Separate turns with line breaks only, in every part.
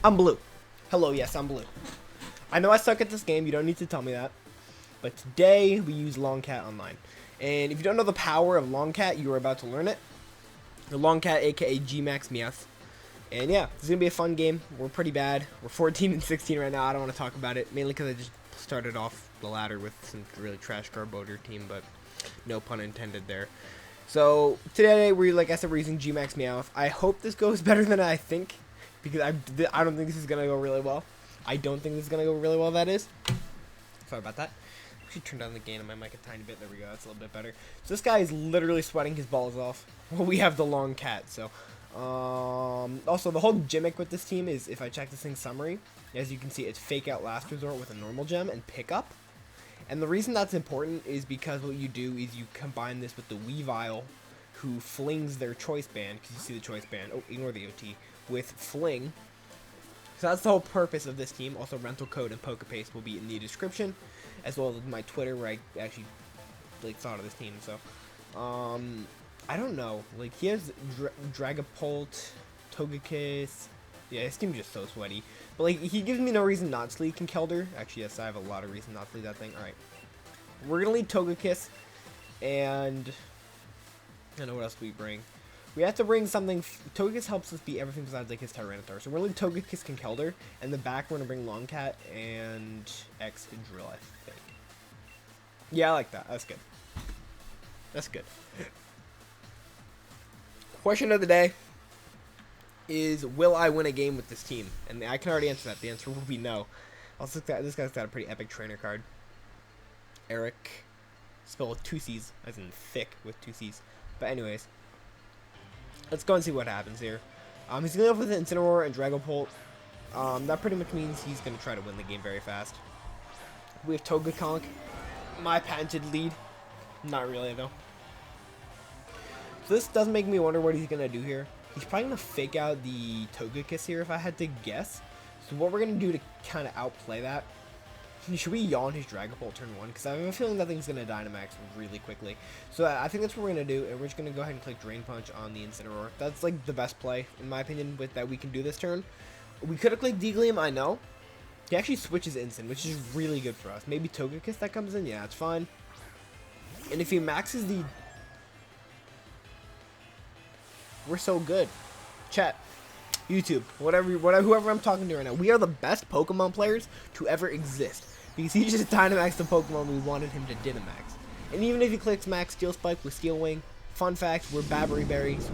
I'm blue. Hello, yes, I'm blue. I know I suck at this game. You don't need to tell me that. But today, we use LONGCAT online. And if you don't know the power of LONGCAT, you are about to learn it. The LONGCAT, aka Gmax Meowth. And yeah, it's going to be a fun game. We're pretty bad. We're 14 and 16 right now. I don't want to talk about it. Mainly because I just started off the ladder with some really trash Garbodor team. But no pun intended there. So today, like I said, we're using Gmax Meowth. I hope this goes better than I think. Because I don't think this is going to go really well. I don't think this is going to go really well, that is. Sorry about that. I should turn down the gain on my mic a tiny bit. There we go. That's a little bit better. So this guy is literally sweating his balls off. Well, we have the LONGCAT, so... also, the whole gimmick with this team is, if I check this thing's summary, as you can see, it's Fake Out Last Resort with a normal gem and Pick Up. And the reason that's important is because what you do is you combine this with the Weavile, who flings their Choice Band, because you see the Choice Band, oh, ignore the OT, with Fling. So that's the whole purpose of this team. Also, rental code and Pokepaste will be in the description, as well as my Twitter, where I actually thought of this team. So, I don't know. Like, he has Dragapult, Togekiss. Yeah, his team's just so sweaty. But like, he gives me no reason not to lead Conkeldurr. Actually, yes, I have a lot of reason not to lead that thing. All right, we're gonna lead Togekiss, and I don't know what else we bring. We have to bring something. Togekiss helps us beat everything besides like his Tyranitar. So we're gonna lead Togekiss, Conkeldurr, and the back we're gonna bring LONGCAT and Excadrill, I think. Yeah, I like that. That's good. That's good. Question of the day is, will I win a game with this team? And I can already answer that. The answer will be no. Also, this guy's got a pretty epic trainer card. Eric. Spelled with 2 C's, as in thick with 2 C's. But anyways, let's go and see what happens here. He's going to go with Incineroar and Dragapult. That pretty much means he's going to try to win the game very fast. We have Togeconk, my patented lead. Not really, though. So this does make me wonder what he's going to do here. He's probably going to fake out the Togekiss here if I had to guess. So what we're going to do to kind of outplay that, should we yawn his Dragapult turn 1? Because I have a feeling that thing's going to Dynamax really quickly. So I think that's what we're going to do, and we're just going to go ahead and click Drain Punch on the Incineroar. That's like the best play, in my opinion, with that we can do this turn. We could have clicked D-Gleam, I know. He actually switches Incin, which is really good for us. Maybe Togekiss that comes in? Yeah, it's fine. And if he maxes the... We're so good. Chat, YouTube, whoever I'm talking to right now, we are the best Pokemon players to ever exist. Because he just Dynamaxed the Pokemon we wanted him to Dynamax. And even if he clicks Max Steel Spike with Steel Wing, fun fact, we're Babbery Berries.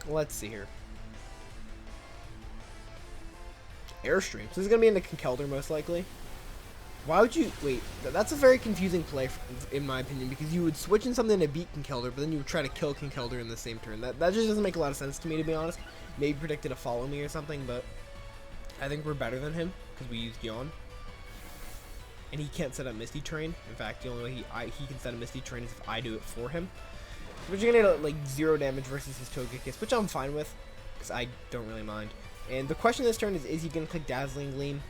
Let's see here. Airstream. So this is going to be into Conkeldurr most likely. Why would you... Wait, that's a very confusing play, in my opinion, because you would switch in something to beat Conkeldurr, but then you would try to kill Conkeldurr in the same turn. That just doesn't make a lot of sense to me, to be honest. Maybe predicted a Follow Me or something, but I think we're better than him, because we used Yawn. And he can't set up Misty Terrain. In fact, the only way he can set a Misty Terrain is if I do it for him. But you're going to get, like, 0 damage versus his Togekiss, which I'm fine with, because I don't really mind. And the question this turn is he going to click Dazzling Gleam?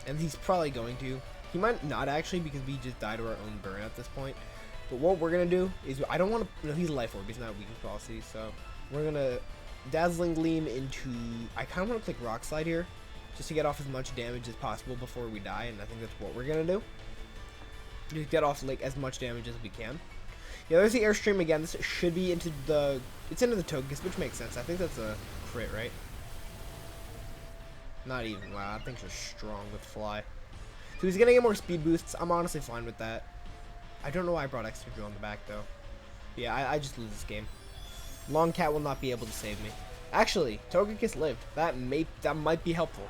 And he's probably going to. He might not actually, because we just died to our own burn at this point. But what we're going to do is, I don't want to, no, he's Life Orb, he's not Weakness Policy, so we're going to Dazzling Gleam into, I kind of want to click Rock Slide here, just to get off as much damage as possible before we die, and I think that's what we're going to do. Just get off, like, as much damage as we can. Yeah, there's the Airstream again. This should be into the, it's into the Togekiss, which makes sense. I think that's a crit, right? Not even, wow, that thing's just strong with Fly. So he's going to get more speed boosts. I'm honestly fine with that. I don't know why I brought Excadrill on the back, though. Yeah, I just lose this game. LONGCAT will not be able to save me. Actually, Togekiss lived. That might be helpful.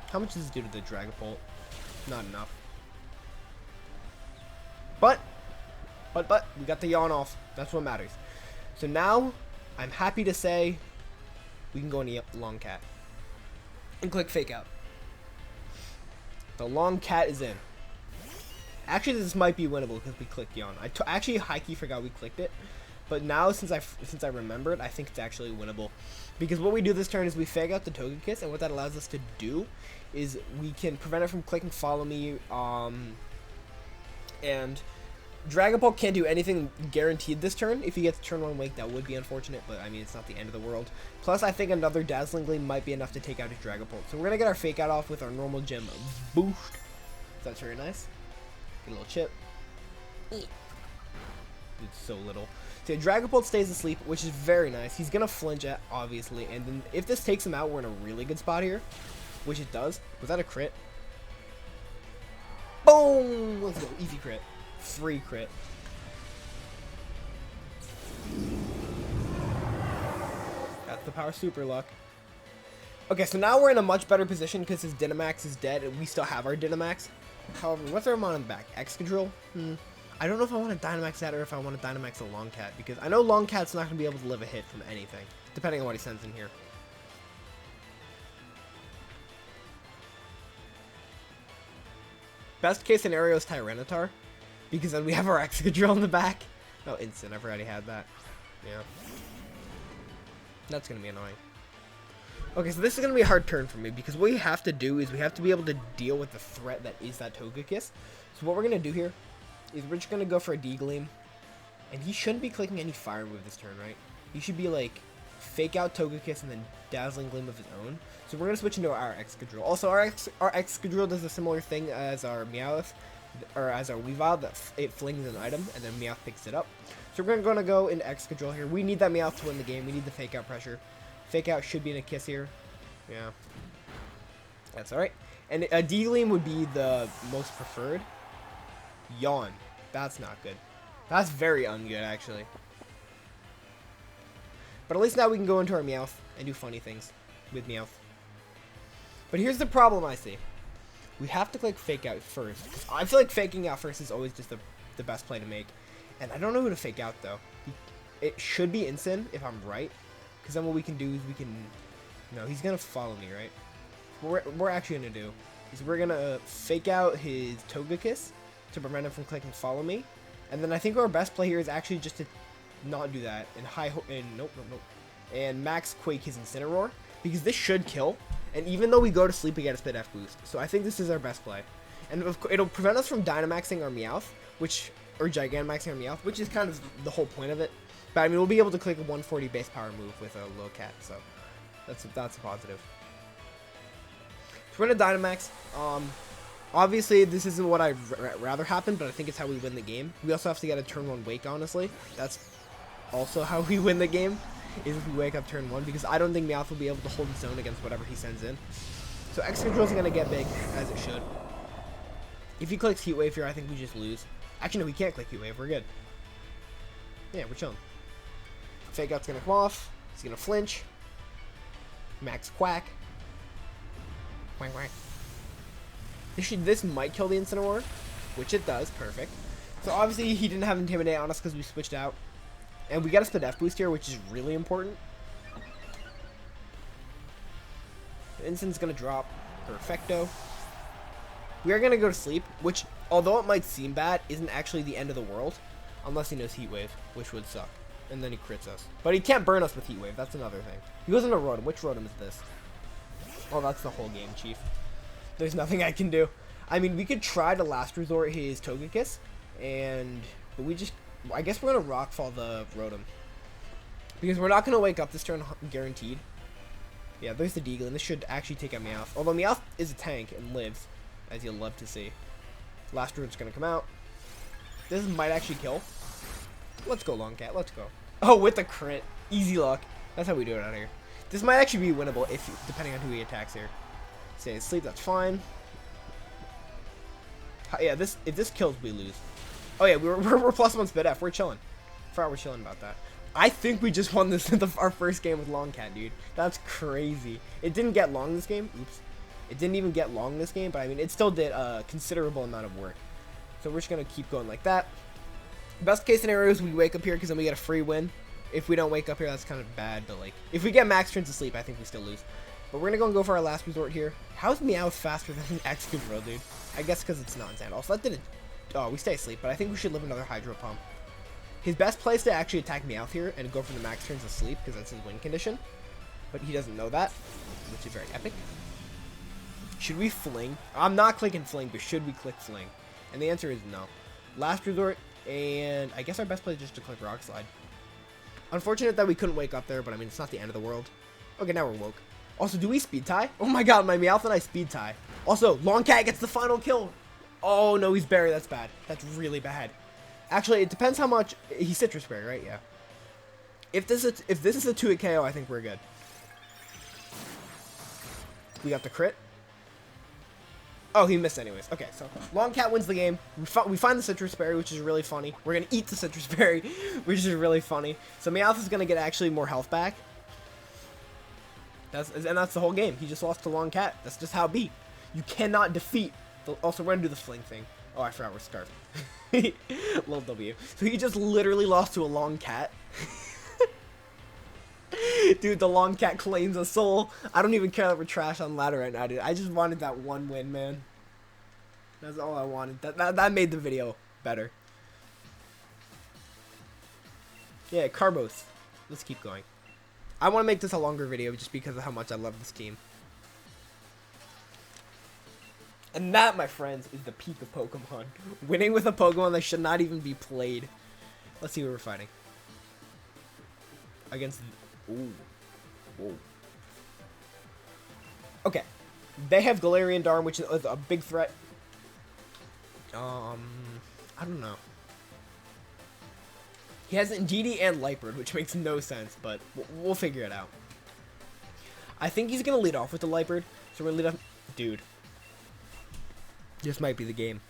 How much does this do to the Dragapult? Not enough. But, we got the Yawn off. That's what matters. So now, I'm happy to say, we can go into LONGCAT. And click Fake Out. The LONGCAT is in. Actually, this might be winnable because we clicked Yawn. Actually, high-key forgot we clicked it. But now, since I remembered, I think it's actually winnable. Because what we do this turn is we fake out the Togekiss, and what that allows us to do is we can prevent it from clicking Follow Me, and Dragapult can't do anything guaranteed this turn. If he gets turn 1 Wake, that would be unfortunate, but I mean, it's not the end of the world. Plus, I think another Dazzling Gleam might be enough to take out his Dragapult. So we're going to get our Fake Out off with our normal gem boost. So that's very nice. Get a little chip. It's so little. So Dragapult stays asleep, which is very nice. He's going to flinch at, obviously, and then if this takes him out, we're in a really good spot here, which it does. Was that a crit? Boom! Let's go. Easy crit. Free crit. That's the power super luck. Okay, so now we're in a much better position because his Dynamax is dead and we still have our Dynamax. However, what's our Mon in the back? Excadrill? I don't know if I want to Dynamax that or if I want to Dynamax a LONGCAT, because I know LONGCAT's not going to be able to live a hit from anything, depending on what he sends in here. Best case scenario is Tyranitar, because then we have our Excadrill in the back. Oh, instant. I've already had that. Yeah. That's going to be annoying. Okay, so this is going to be a hard turn for me, because what we have to do is we have to be able to deal with the threat that is that Togekiss. So what we're going to do here is we're just going to go for a D-Gleam, and he shouldn't be clicking any Fire Move this turn, right? He should be like Fake Out Togekiss and then Dazzling Gleam of his own. So we're going to switch into our Excadrill. Also, our Excadrill does a similar thing as our Meowth, or as our Weavile, that it flings an item and then Meowth picks it up. So we're going to go into Excadrill here. We need that Meowth to win the game. We need the Fake Out pressure. Fake Out should be in a Kiss here. Yeah. That's alright. And a D-Gleam would be the most preferred. Yawn. That's not good. That's very ungood, actually. But at least now we can go into our Meowth and do funny things with Meowth. But here's the problem I see. We have to click Fake Out first. I feel like faking out first is always just the best play to make. And I don't know who to Fake Out, though. It should be Incin, if I'm right. Because then what we can do is we can... No, he's going to follow me, right? What we're actually going to do is we're going to Fake Out his Togekiss to prevent him from clicking Follow Me. And then I think our best play here is actually just to not do that. And and Max Quake his Incineroar. Because this should kill. And even though we go to sleep, we get a Spit F boost. So I think this is our best play. And it'll prevent us from Dynamaxing our Meowth, or Gigantamaxing our Meowth, which is kind of the whole point of it. But I mean, we'll be able to click a 140 base power move with a LONGCAT, so that's a positive. So we're gonna Dynamax. Obviously, this isn't what I'd rather happen, but I think it's how we win the game. We also have to get a turn 1 Wake, honestly. That's also how we win the game, is if we wake up turn 1, because I don't think Meowth will be able to hold his own against whatever he sends in. So Excadrill's gonna get big, as it should. If he clicks Heat Wave here, I think we just lose. Actually, no, we can't click Heat Wave. We're good. Yeah, we're chilling. Fake Out's gonna come off. He's gonna flinch. Max Quack. Quack quack. This might kill the Incineroar, which it does. Perfect. So obviously he didn't have Intimidate on us because we switched out. And we got a Spit F boost here, which is really important. The Incin's gonna drop. Perfecto. We are gonna go to sleep, which, although it might seem bad, isn't actually the end of the world. Unless he knows Heat Wave, which would suck. And then he crits us. But he can't burn us with Heat Wave. That's another thing. He goes into Rotom. Which Rotom is this? Oh, that's the whole game, Chief. There's nothing I can do. I mean, we could try to Last Resort his Togekiss. But we just... I guess we're going to Rockfall the Rotom. Because we're not going to wake up this turn, guaranteed. Yeah, there's the D-Gleam. This should actually take out Meowth. Although Meowth is a tank and lives, as you'll love to see. Last Resort's going to come out. This might actually kill. Let's go, LONGCAT. Let's go. Oh, with the crit. Easy luck. That's how we do it out here. This might actually be winnable, depending on who he attacks here. Stay asleep, that's fine. Yeah, if this kills, we lose. Oh yeah, we're +1 Spit F. We're chilling. We're chilling about that. I think we just won this our first game with LONGCAT, dude. That's crazy. It didn't get long this game. Oops. It didn't even get long this game, but I mean, it still did a considerable amount of work. So we're just going to keep going like that. Best case scenario is we wake up here because then we get a free win. If we don't wake up here, that's kind of bad, but like, if we get max turns to sleep, I think we still lose. But we're going to go for our Last Resort here. How's Meowth faster than Excadrill, dude? I guess because it's non-sand. Also, that didn't... Oh, we stay asleep, but I think we should live another Hydro Pump. His best play is to actually attack Meowth here and go for the max turns to sleep, because that's his win condition. But he doesn't know that, which is very epic. Should we Fling? I'm not clicking Fling, but should we click Fling? And the answer is no. Last Resort And I guess our best play is just to click Rock Slide. Unfortunate that we couldn't wake up there, but I mean, it's not the end of the world. Okay, now we're woke. Also, do we speed tie? Oh my god, my Meowth and I speed tie. Also, Longcat gets the final kill. Oh no, he's Berry. That's bad. That's really bad. Actually, it depends how much. He's Citrus Berry, right? Yeah. If this is a 2-hit KO, I think we're good. We got the crit. Oh, he missed anyways. Okay, so Longcat wins the game. We find the Citrus Berry, which is really funny. We're going to eat the Citrus Berry, which is really funny. So Meowth is going to get actually more health back. That's the whole game. He just lost to Longcat. That's just how it be. You cannot defeat. Also, we're going to do the fling thing. Oh, I forgot we're Scarf. Little W. So he just literally lost to a Longcat. Dude, the Longcat claims a soul. I don't even care that we're trash on ladder right now, dude. I just wanted that one win, man. That's all I wanted. That made the video better. Yeah, Carbos. Let's keep going. I want to make this a longer video just because of how much I love this team. And that, my friends, is the peak of Pokemon. Winning with a Pokemon that should not even be played. Let's see who we're fighting. Against... Ooh. Whoa. Okay. They have Galarian Darm, which is a big threat. I don't know. He has Indeedee and Lightbird, which makes no sense, but we'll figure it out. I think he's going to lead off with the Lightbird. So we're going to lead off... Dude. This might be the game.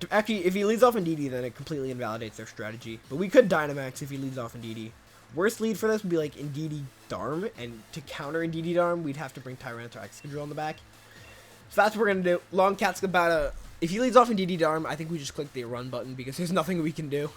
Actually, if he leads off Indeedee, then it completely invalidates their strategy. But we could Dynamax if he leads off Indeedee. Worst lead for this would be like Indeedee Darm, and to counter Indeedee Darm, we'd have to bring Tyranitar Excadrill on the back. So that's what we're going to do. Longcat's about to... If he leads off Indeedee Darm, I think we just click the run button because there's nothing we can do.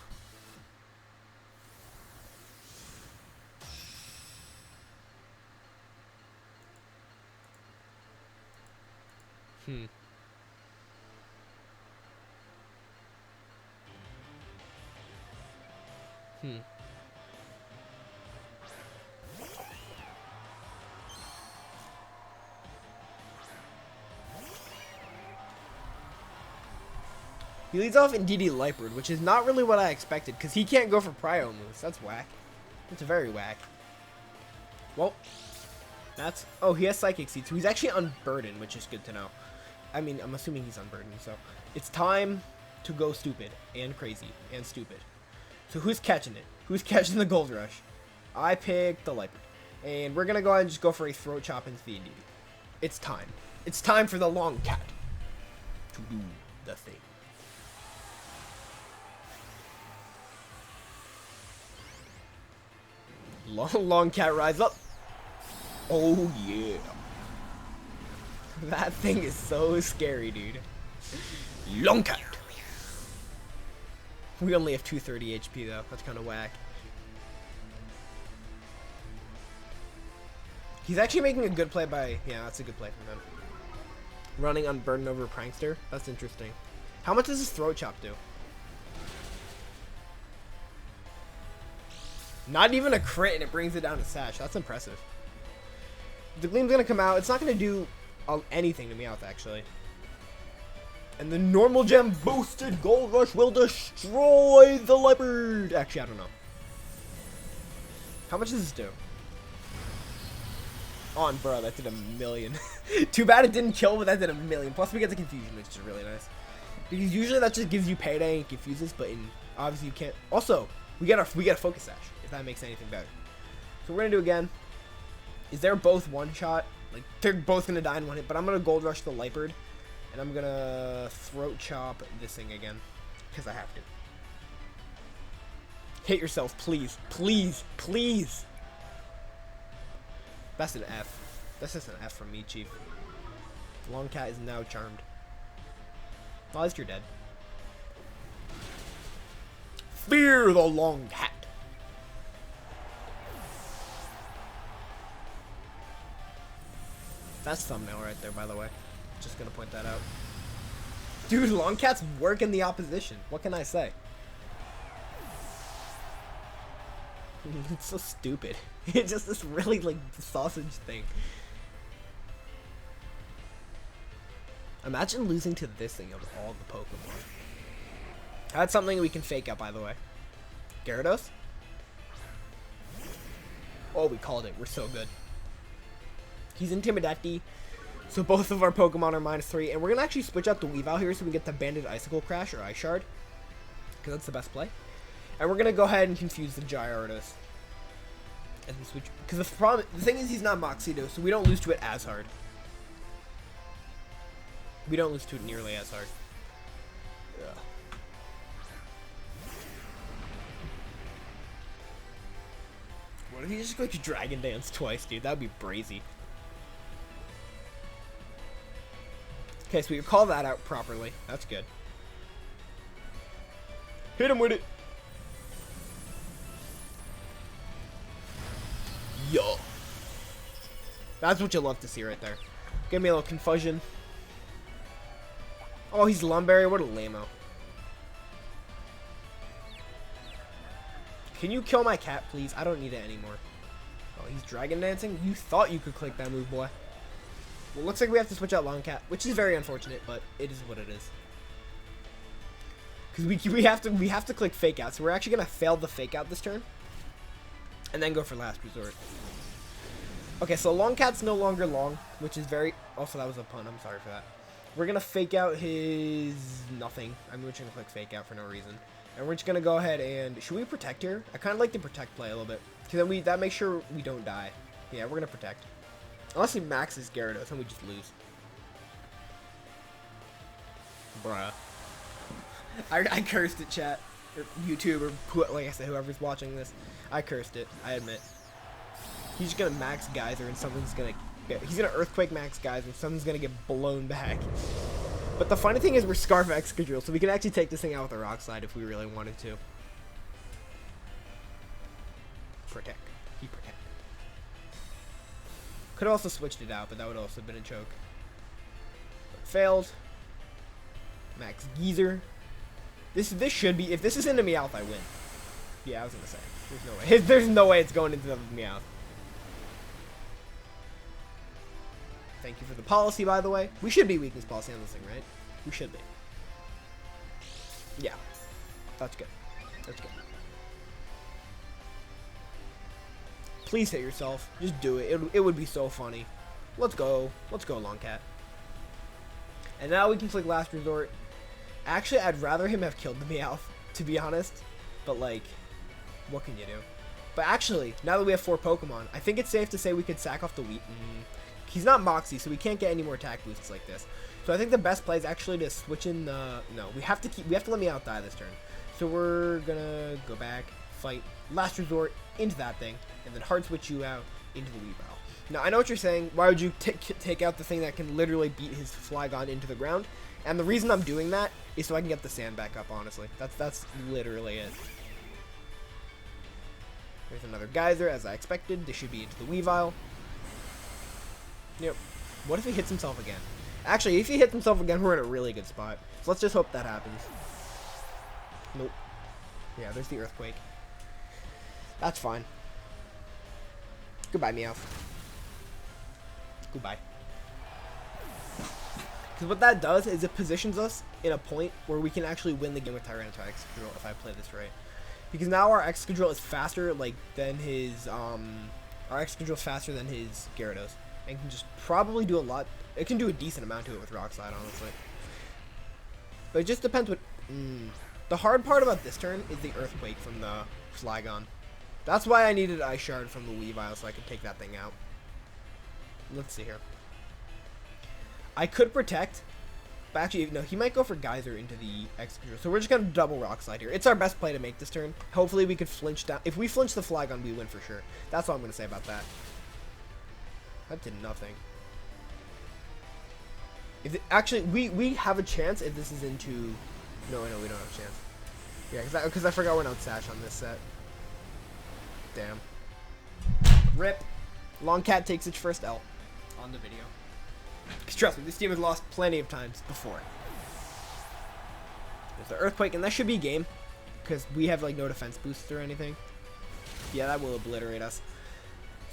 He leads off Indeedee Lightbird, which is not really what I expected, because he can't go for Prio moves. That's whack. That's very whack. Well, that's... Oh, he has Psychic Seed, so he's actually unburdened, which is good to know. I mean, I'm assuming he's unburdened, so... It's time to go stupid, and crazy, and stupid. So who's catching it? Who's catching the Gold Rush? I picked the Lightbird. And we're going to go ahead and just go for a Throat Chop into the Indeedee. It's time. It's time for the Longcat to do the thing. Longcat rise up. Oh yeah. That thing is so scary, dude. Longcat. We only have 230 HP though. That's kind of whack. He's actually making a good play by... Yeah, that's a good play from him. Running Unburden over Prankster. That's interesting. How much does his Throat Chop do? Not even a crit, and it brings it down to Sash. That's impressive. The Gleam's going to come out. It's not going to do anything to Meowth, actually. And the normal gem boosted Gold Rush will destroy the Leopard. Actually, I don't know. How much does this do? On, bro, that did a million. Too bad it didn't kill, but that did a million. Plus, we get the confusion, which is really nice. Because usually that just gives you payday and confuses, but obviously you can't. Also, we got a Focus Sash, if that makes anything better. So we're gonna do again. Is they're both one shot? Like they're both gonna die in one hit, but I'm gonna Gold Rush the Lightbird, and I'm gonna Throat Chop this thing again, because I have to. Hit yourself, please, please, please. That's an F. That's just an F from me, Chief. Longcat is now charmed. Well, at least you're dead. Fear the Longcat. That's thumbnail right there, by the way. Just gonna point that out. Dude, Longcat's working the opposition. What can I say? It's so stupid. It's just this really, like, sausage thing. Imagine losing to this thing of all the Pokemon. That's something we can fake out, by the way. Gyarados? Oh, we called it. We're so good. He's Intimidati. So both of our Pokemon are -3. And we're going to actually switch out the Weavile here so we get the Banded Icicle Crash or Ice Shard. Because that's the best play. And we're going to go ahead and confuse the Gyarados. As we switch. Because the thing is he's not Moxito, so we don't lose to it as hard. We don't lose to it nearly as hard. Yeah. What if he just like Dragon Dance twice, dude? That would be brazy. Okay, so we call that out properly. That's good. Hit him with it. Yo. That's what you love to see right there. Give me a little confusion. Oh, he's Lumberry. What a lame-o. Can you kill my cat, please? I don't need it anymore. Oh, he's Dragon Dancing? You thought you could click that move, boy. Well, looks like we have to switch out LONGCAT, which is very unfortunate, but it is what it is. Because we have to click Fake Out, so we're actually going to fail the Fake Out this turn. And then go for Last Resort. Okay, so LONGCAT's no longer long, which is very... Also, that was a pun. I'm sorry for that. We're going to fake out his nothing. I'm just going to click Fake Out for no reason. And we're just going to go ahead and... Should we protect here? I kind of like the protect play a little bit. Because then that makes sure we don't die. Yeah, we're going to protect. Unless he maxes Gyarados, and we just lose. Bruh. I cursed it, chat. Or YouTube, or like I said, whoever's watching this. I cursed it. I admit. He's just going to max Geyser, and something's going to... He's going to Earthquake max Geyser, and something's going to get blown back. But the funny thing is we're Scarf Excadrill, so we can actually take this thing out with a Rock Slide if we really wanted to. Protect. He protect. Could have also switched it out, but that would also have been a choke. But failed. Max Geezer. This should be... If this is into Meowth, I win. Yeah, I was going to say. There's no way. There's no way it's going into the Meowth. Thank you for the policy, by the way. We should be weakness policy on this thing, right? We should be. Yeah. That's good. That's good. Please hit yourself. Just do it. It would be so funny. Let's go. Let's go, LONGCAT. And now we can click Last Resort. Actually, I'd rather him have killed the Meowth, to be honest. But, like, what can you do? But actually, now that we have 4 Pokemon, I think it's safe to say we could sack off the Wheat. He's not Moxie, so we can't get any more attack boosts like this. So I think the best play is actually to switch in the... No, we have to let Meowth die this turn. So we're gonna go back, fight, Last Resort into that thing, and then hard switch you out into the Weavile. Now, I know what you're saying. Why would you take out the thing that can literally beat his Flygon into the ground? And the reason I'm doing that is so I can get the sand back up, honestly. That's literally it. There's another Geyser, as I expected. This should be into the Weavile. Yep. What if he hits himself again? Actually, if he hits himself again, we're in a really good spot. So let's just hope that happens. Nope. Yeah, there's the Earthquake. That's fine. Goodbye, Meowth. Goodbye. Because what that does is it positions us in a point where we can actually win the game with Tyranitar Excadrill if I play this right. Because now our Excadrill is faster, like, than his, our Excadrill is faster than his Gyarados. And can just probably do a lot. It can do a decent amount to it with Rock Slide, honestly. But it just depends what... The hard part about this turn is the Earthquake from the Flygon. That's why I needed Ice Shard from the Weavile so I could take that thing out. Let's see here. I could protect, but actually, no, he might go for Geyser into the Excadrill. So we're just going to double Rock Slide here. It's our best play to make this turn. Hopefully we could flinch down. If we flinch the Flygon, we win for sure. That's all I'm going to say about that. That did nothing. If it, actually, we have a chance if this is into... No, we don't have a chance. Yeah, because I forgot we're not Sash on this set. Damn. RIP. LONGCAT takes its first L on the video. Because trust me, this team has lost plenty of times before. There's the Earthquake, and that should be game. Because we have, like, no defense boosts or anything. Yeah, that will obliterate us.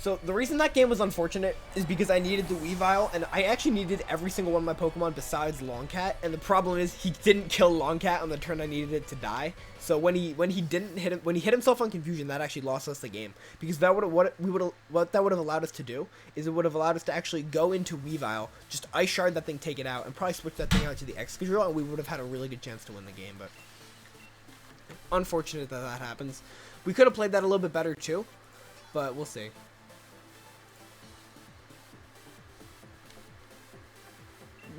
So the reason that game was unfortunate is because I needed the Weavile, and I actually needed every single one of my Pokemon besides LONGCAT. And the problem is he didn't kill LONGCAT on the turn I needed it to die. So when he didn't hit him, when he hit himself on Confusion, that actually lost us the game. Because that what that would have allowed us to do is it would have allowed us to actually go into Weavile, just Ice Shard that thing, take it out, and probably switch that thing out to the Excadrill, and we would have had a really good chance to win the game. But unfortunate that that happens. We could have played that a little bit better too, but we'll see.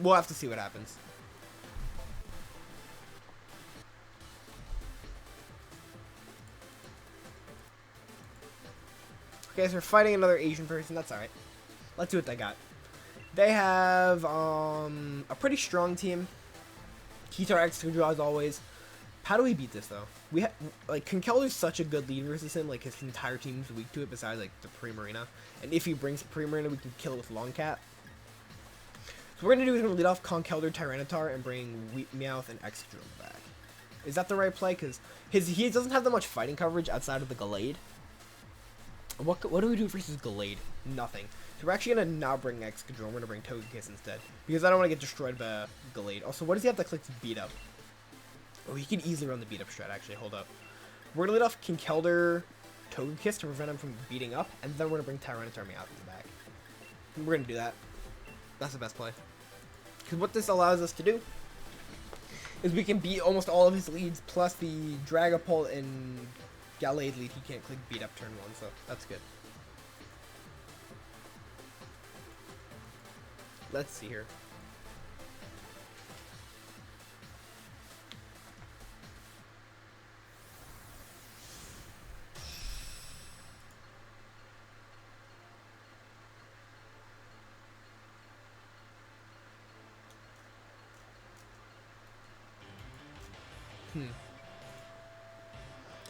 We'll have to see what happens. Okay, so we're fighting another Asian person. That's alright. Let's see what they got. They have a pretty strong team. Kitar Excadrill as always. How do we beat this though? We like Conkeldur's such a good lead versus him. Like his entire team's weak to it besides like the Primarina. And if he brings Primarina, we can kill it with LONGCAT. So what we're going to do is we're going to lead off Conkeldurr, Tyranitar, and bring Meowth and Excadrill back. Is that the right play? Because he doesn't have that much fighting coverage outside of the Gallade. What do we do versus Gallade? Nothing. So we're actually going to not bring Excadrill. We're going to bring Togekiss instead. Because I don't want to get destroyed by Gallade. Also, what does he have to click to beat up? Oh, he can easily run the beat up strat, actually. Hold up. We're going to lead off Conkeldurr, Togekiss to prevent him from beating up. And then we're going to bring Tyranitar Meowth in the back. And we're going to do that. That's the best play. Because what this allows us to do is we can beat almost all of his leads, plus the Dragapult and Gallade lead he can't click beat up turn 1, so that's good. Let's see here.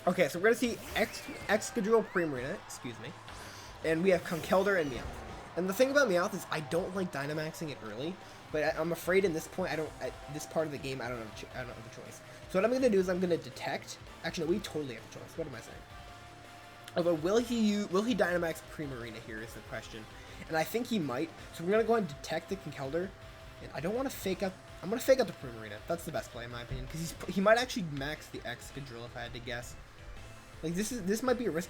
Okay, so we're going to see Excadrill Primarina, excuse me, and we have Conkeldurr and Meowth. And the thing about Meowth is I don't like Dynamaxing it early, but I'm afraid in this point, at this part of the game, I don't have a choice. So what I'm going to do is I'm going to Detect. Actually, no, we totally have a choice. What am I saying? Although, will he Dynamax Primarina here is the question. And I think he might. So we're going to go and Detect the Conkeldurr. And I don't want to fake out. I'm going to fake out the Primarina. That's the best play in my opinion. Because he might actually max the Excadrill if I had to guess. Like, this might be a risk.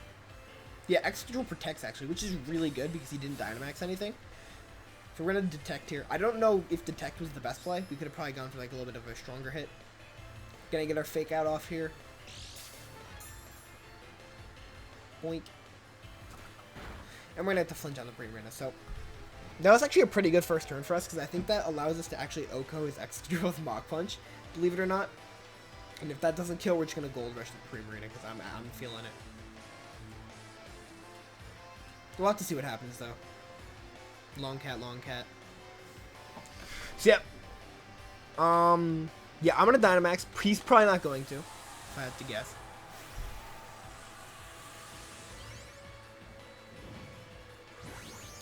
Yeah, Excadrill protects, actually, which is really good because he didn't Dynamax anything. So we're going to Detect here. I don't know if Detect was the best play. We could have probably gone for, like, a little bit of a stronger hit. Gonna get our Fake Out off here. Boink. And we're going to have to flinch on the Primarina. So, that was actually a pretty good first turn for us because I think that allows us to actually OHKO his Excadrill with Mach Punch, believe it or not. And if that doesn't kill, we're just going to Gold Rush the Primarina because I'm feeling it. We'll have to see what happens, though. LONGCAT. So, yeah. Yeah, I'm going to Dynamax. He's probably not going to, if I had to guess.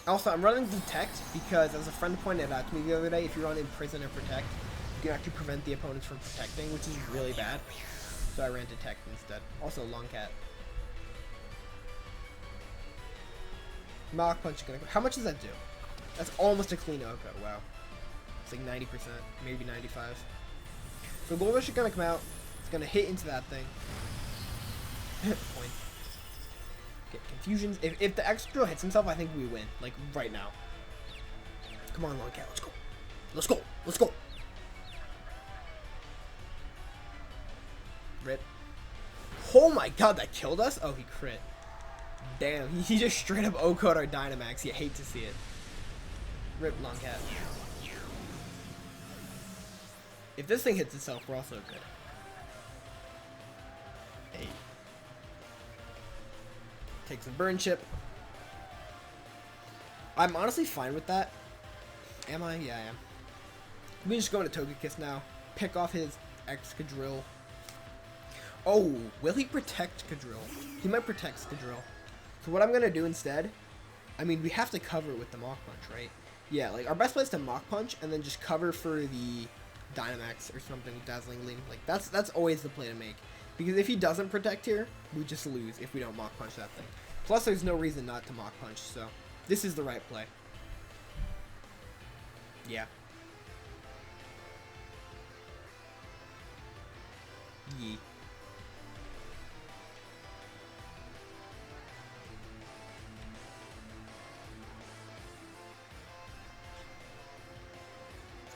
Also, I'm running Detect because, as a friend pointed out to me the other day, if you run Imprison or Protect, you can actually prevent the opponents from protecting, which is really bad. So I ran Detect instead. Also, LONGCAT. Mach Punch is gonna go. How much does that do? That's almost a clean OHKO. Wow. It's like 90%, maybe 95. So Gold Rush is gonna come out. It's gonna hit into that thing. Point. Get Confusions. If the Excadrill hits himself, I think we win. Like right now. Come on, LONGCAT. Let's go. Let's go. Let's go. Rip. Oh my god, that killed us? Oh, he crit. Damn, he just straight up OHKO'd our Dynamax. You hate to see it. Rip LONGCAT. If this thing hits itself, we're also good. Hey. Take some Burn Chip. I'm honestly fine with that. Am I? Yeah, I am. We just go into Togekiss now. Pick off his Excadrill. Oh, will he protect Cadrill? He might protect Cadrill. So what I'm going to do instead, I mean, we have to cover with the Mach Punch, right? Yeah, like, our best play is to Mach Punch and then just cover for the Dynamax or something with Dazzling Gleam. Like, that's always the play to make. Because if he doesn't protect here, we just lose if we don't Mach Punch that thing. Plus, there's no reason not to Mach Punch, so this is the right play. Yeah. Yee.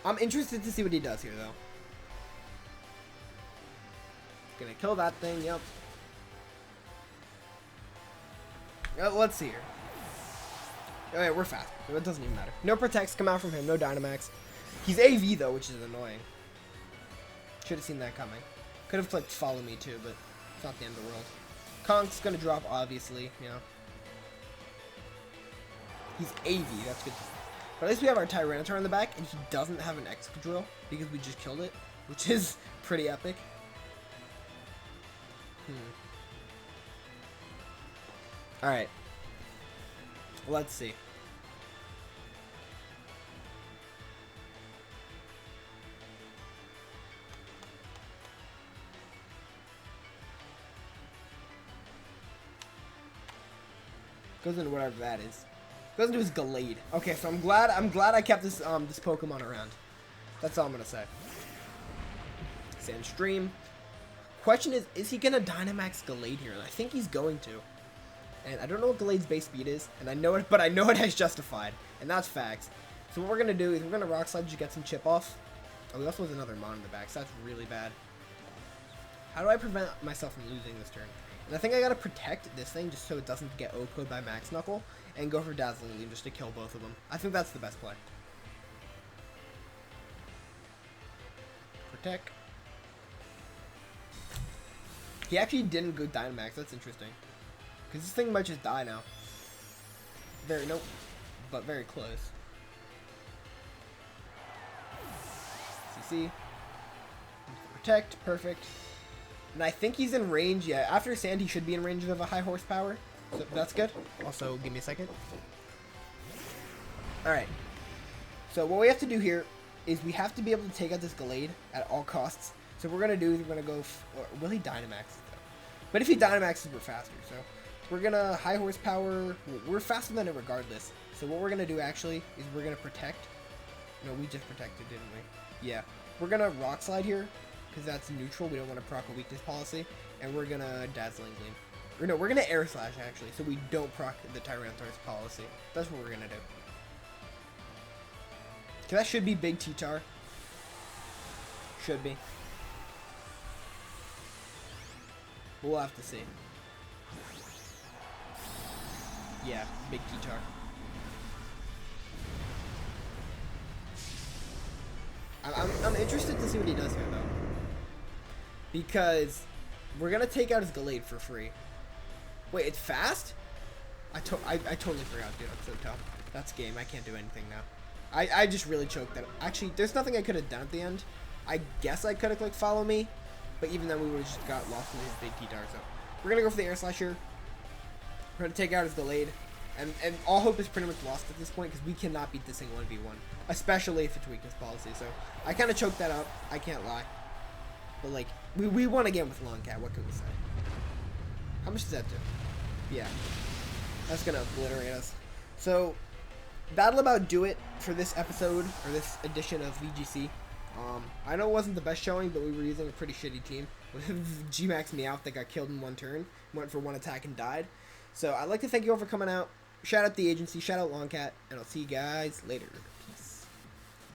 I'm interested to see what he does here, though. Gonna kill that thing, yep. Let's see here. Alright, we're fast. It doesn't even matter. No protects come out from him, no Dynamax. He's AV, though, which is annoying. Should have seen that coming. Could have clicked follow me, too, but it's not the end of the world. Conk's gonna drop, obviously, you know. He's AV, that's good. But at least we have our Tyranitar in the back, and he doesn't have an Excadrill because we just killed it, which is pretty epic. Alright. Let's see. Goes into whatever that is. Goes into his Gallade. Okay, so I'm glad I kept this this Pokemon around. That's all I'm gonna say. Sandstream. Question is he gonna Dynamax Gallade here? And I think he's going to. And I don't know what Gallade's base speed is, and I know it, but I know it has Justified, and that's facts. So what we're gonna do is we're gonna Rock Slide to get some chip off. Oh, we also have another Mon in the back, so that's really bad. How do I prevent myself from losing this turn? And I think I gotta protect this thing just so it doesn't get O-Code by Max Knuckle, and go for Dazzling Gleam just to kill both of them. I think that's the best play. Protect. He actually didn't go Dynamax, that's interesting. Because this thing might just die now. Nope, but very close. CC. Protect, perfect. And I think he's in range, yeah. After Sand, he should be in range of a high horsepower. So that's good. Also, give me a second. Alright. So what we have to do here is we have to be able to take out this Gallade at all costs. So what we're going to do is we're going to go... will he Dynamax it, though? But if he Dynamaxes, we're faster, so... We're going to high horsepower... We're faster than it regardless. So what we're going to do, actually, is we're going to protect... No, we just protected, didn't we? Yeah. We're going to Rock Slide here, because that's neutral. We don't want to proc a weakness policy. And we're going to Dazzling Gleam. Or no, we're going to Air Slash, actually, so we don't proc the Tyranitar's policy. That's what we're going to do. Because that should be big T-Tar. Should be. We'll have to see. Yeah, big T-Tar. I'm interested to see what he does here, though. Because we're going to take out his Gallade for free. Wait, it's fast? I totally forgot, dude. I'm so tough. That's game. I can't do anything now. I just really choked that. Actually, there's nothing I could have done at the end. I guess I could have clicked follow me. But even then, we would have just got lost in his big T-Tar. So we're going to go for the Air Slash here. We're going to take out his Gallade. And all hope is pretty much lost at this point because we cannot beat this thing 1v1. Especially if it's weakness policy. So I kind of choked that up. I can't lie. But, like, we won again with LONGCAT. What can we say? How much does that do? Yeah. That's going to obliterate us. So, that'll about do it for this episode, or this edition of VGC. I know it wasn't the best showing, but we were using a pretty shitty team. With G-Max Meowth that got killed in one turn. Went for one attack and died. So, I'd like to thank you all for coming out. Shout out the agency, shout out LONGCAT, and I'll see you guys later.